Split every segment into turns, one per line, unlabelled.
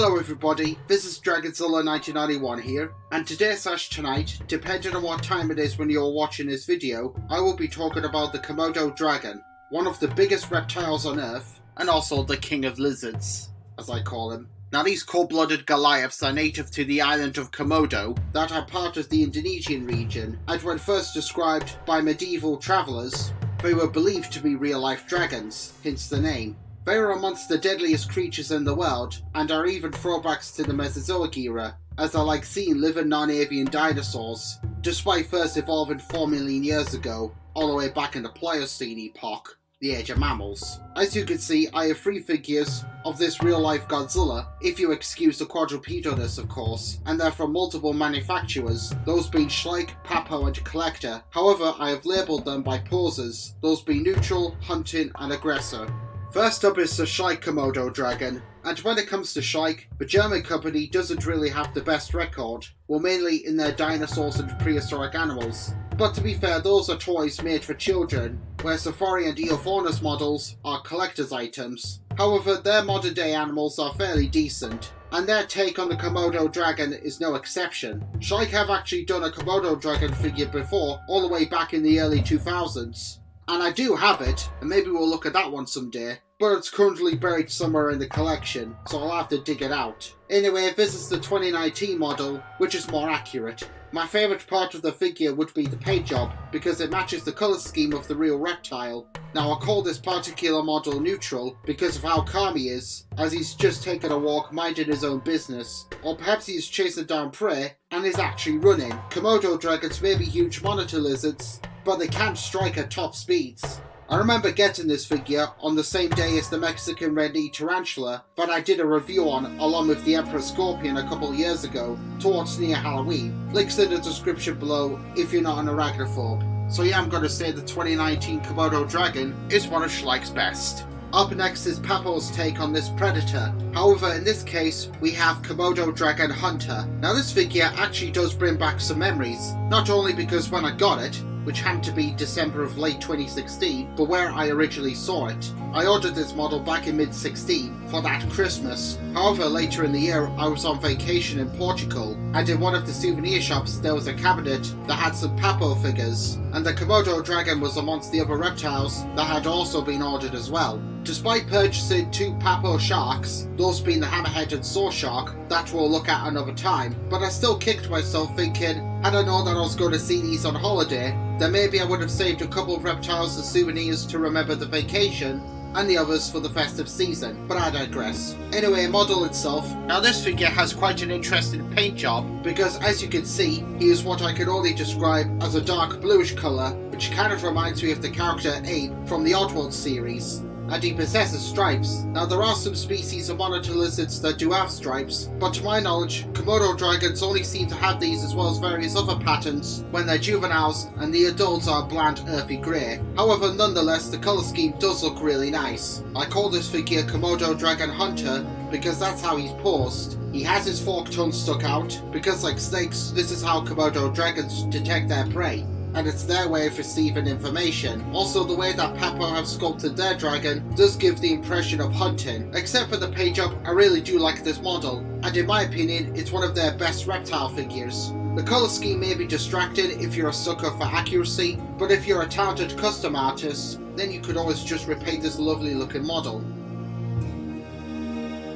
Hello everybody, this is Dragonzilla1991 here, and today/tonight, depending on what time it is when you're watching this video, I will be talking about the Komodo dragon, one of the biggest reptiles on Earth, and also the king of lizards, as I call him. Now these cold-blooded Goliaths are native to the island of Komodo, that are part of the Indonesian region, and when first described by medieval travellers, they were believed to be real-life dragons, hence the name. They are amongst the deadliest creatures in the world, and are even throwbacks to the Mesozoic era, as are like seeing living non-avian dinosaurs, despite first evolving 4 million years ago, all the way back in the Pliocene epoch, the age of mammals. As you can see, I have 3 figures of this real-life Godzilla, if you excuse the quadrupedalness of course, and they're from multiple manufacturers, those being Schleich, Papo and CollectA. However, I have labelled them by poses, those being neutral, hunting and aggressor. First up is the Schleich Komodo dragon, and when it comes to Schleich, the German company doesn't really have the best record, well mainly in their dinosaurs and prehistoric animals. But to be fair, those are toys made for children, where Safari and Eofaunus models are collector's items. However, their modern day animals are fairly decent, and their take on the Komodo dragon is no exception. Schleich have actually done a Komodo dragon figure before, all the way back in the early 2000s. And I do have it, and maybe we'll look at that one someday, but it's currently buried somewhere in the collection, so I'll have to dig it out. Anyway, this is the 2019 model, which is more accurate. My favourite part of the figure would be the paint job, because it matches the colour scheme of the real reptile. Now I call this particular model neutral because of how calm he is, as he's just taken a walk minding his own business. Or perhaps he's chasing down prey, and is actually running. Komodo dragons may be huge monitor lizards, but they can't strike at top speeds. I remember getting this figure on the same day as the Mexican red-knee tarantula that I did a review on along with the Emperor Scorpion a couple of years ago, towards near Halloween. Links in the description below if you're not an arachnophobe. So yeah, I'm going to say the 2019 Komodo dragon is one of Schleich's best. Up next is Papo's take on this predator. However, in this case, we have Komodo Dragon Hunter. Now this figure actually does bring back some memories, not only because when I got it, which happened to be December of late 2016, but where I originally saw it. I ordered this model back in mid-16 for that Christmas. However, later in the year I was on vacation in Portugal, and in one of the souvenir shops there was a cabinet that had some Papo figures, and the Komodo dragon was amongst the other reptiles that had also been ordered as well. Despite purchasing 2 Papo sharks, those being the hammerhead and saw shark, that we'll look at another time, but I still kicked myself thinking, had I known that I was going to see these on holiday, then maybe I would have saved a couple of reptiles as souvenirs to remember the vacation, and the others for the festive season, but I digress. Anyway, model itself. Now this figure has quite an interesting paint job, because as you can see, he is what I can only describe as a dark bluish colour, which kind of reminds me of the character Abe from the Oddworld series. And he possesses stripes. Now there are some species of monitor lizards that do have stripes, but to my knowledge, Komodo dragons only seem to have these as well as various other patterns when they're juveniles and the adults are bland earthy grey. However, nonetheless, the colour scheme does look really nice. I call this figure Komodo Dragon Hunter because that's how he's posed. He has his forked tongue stuck out, because like snakes, this is how Komodo dragons detect their prey, and it's their way of receiving information. Also, the way that Papo have sculpted their dragon does give the impression of hunting. Except for the paint job, I really do like this model, and in my opinion, it's one of their best reptile figures. The colour scheme may be distracting if you're a sucker for accuracy, but if you're a talented custom artist, then you could always just repaint this lovely looking model.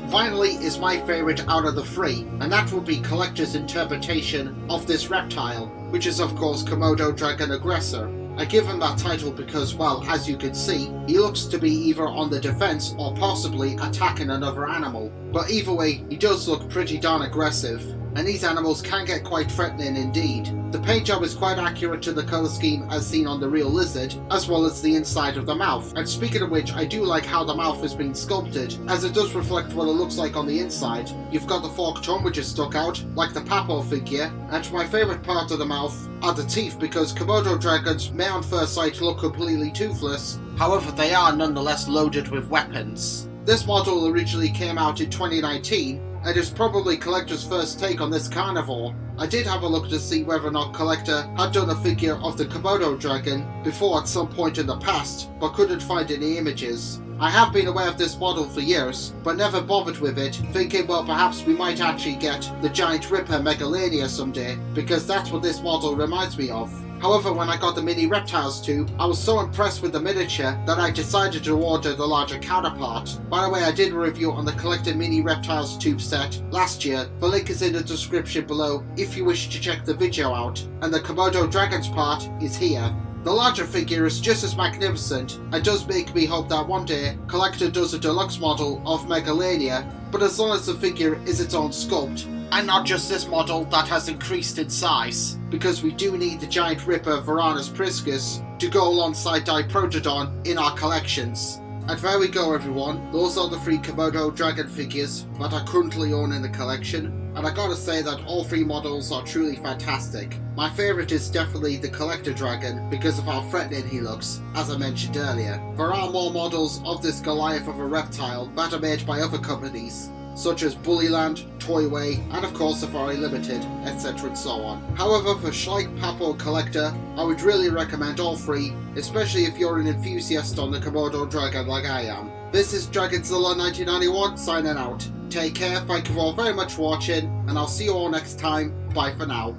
Finally is my favourite out of the 3, and that would be CollectA's interpretation of this reptile, which is of course Komodo Dragon Aggressor. I give him that title because, well, as you can see, he looks to be either on the defence or possibly attacking another animal. But either way, he does look pretty darn aggressive, and these animals can get quite threatening indeed. The paint job is quite accurate to the colour scheme as seen on the real lizard, as well as the inside of the mouth. And speaking of which, I do like how the mouth has been sculpted, as it does reflect what it looks like on the inside. You've got the forked tongue which is stuck out, like the Papo figure, and my favourite part of the mouth are the teeth, because Komodo dragons may on first sight look completely toothless, however they are nonetheless loaded with weapons. This model originally came out in 2019, and is probably CollectA's first take on this carnivore. I did have a look to see whether or not CollectA had done a figure of the Komodo dragon before at some point in the past, but couldn't find any images. I have been aware of this model for years, but never bothered with it, thinking well perhaps we might actually get the giant ripper Megalania someday, because that's what this model reminds me of. However, when I got the mini reptiles tube, I was so impressed with the miniature that I decided to order the larger counterpart. By the way, I did a review on the CollectA mini reptiles tube set last year. The link is in the description below if you wish to check the video out, and the Komodo dragons part is here. The larger figure is just as magnificent and does make me hope that one day CollectA does a deluxe model of Megalania, but as long as the figure is its own sculpt, and not just this model that has increased in size, because we do need the giant ripper Varanus priscus to go alongside Diprotodon in our collections. And there we go everyone, those are the 3 Komodo dragon figures that I currently own in the collection. And I gotta say that all 3 models are truly fantastic. My favourite is definitely the CollectA dragon because of how threatening he looks, as I mentioned earlier. There are more models of this Goliath of a reptile that are made by other companies, such as Bullyland, Toyway, and of course Safari Limited, etc. and so on. However, for Schleich, Papo, and CollectA, I would really recommend all 3, especially if you're an enthusiast on the Komodo dragon like I am. This is Dragonzilla1991 signing out. Take care, thank you all very much for watching, and I'll see you all next time. Bye for now.